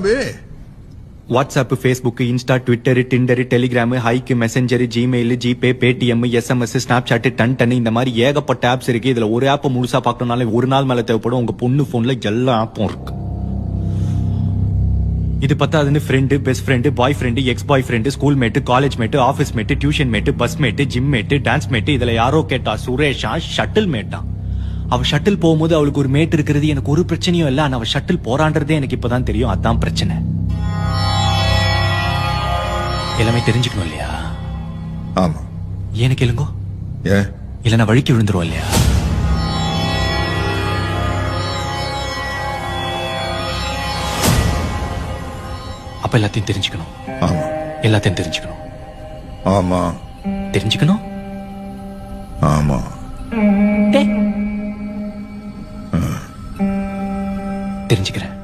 WhatsApp, Facebook, Insta, Twitter, Tinder, Telegram, Hike, Messenger, Gmail, GPay, Paytm, SMS, Snapchat, டன் இந்த மாதிரி ஏகப்பட்ட apps இருக்கு. இதுல ஒரு ஆப் முழுசா பார்க்கணும்னாலே ஒரு நாள் மேல தேவைப்படும். உங்க பொண்ணு போன்ல எல்லா ஆப்பும் இருக்கு. இது பத்தாதுன்னு friend, best friend, boyfriend, ex boyfriend, schoolmate, college mate, office mate, tuition mate, bus mate, gym mate, dance mate. இதுல யாரோ கேட்டா சுரேஷா ஷட்டில் மேட்டா. அவ ஷட்டில் போகும்போது அவளுக்கு ஒரு மேட் இருக்கிறது எனக்கு ஒரு பிரச்சனையும் இல்ல. ஆனா அவ ஷட்டில் போறான்றதே எனக்கு இப்பதான் தெரியும். அதான் பிரச்சனை. எல்லாமே தெரிஞ்சுக்கணும் இல்லையா? ஆமா. எனக்கு இல்லங்கோ ஏன் இல்லைன்னா வழிக்கு விழுந்துரும் இல்லையா? அப்ப எல்லாத்தையும் தெரிஞ்சுக்கணும். ஆமா. எல்லாத்தையும் தெரிஞ்சுக்கணும். ஆமா. தெரிஞ்சுக்கணும். ஆமா. தெரிஞ்சுக்கிறேன்.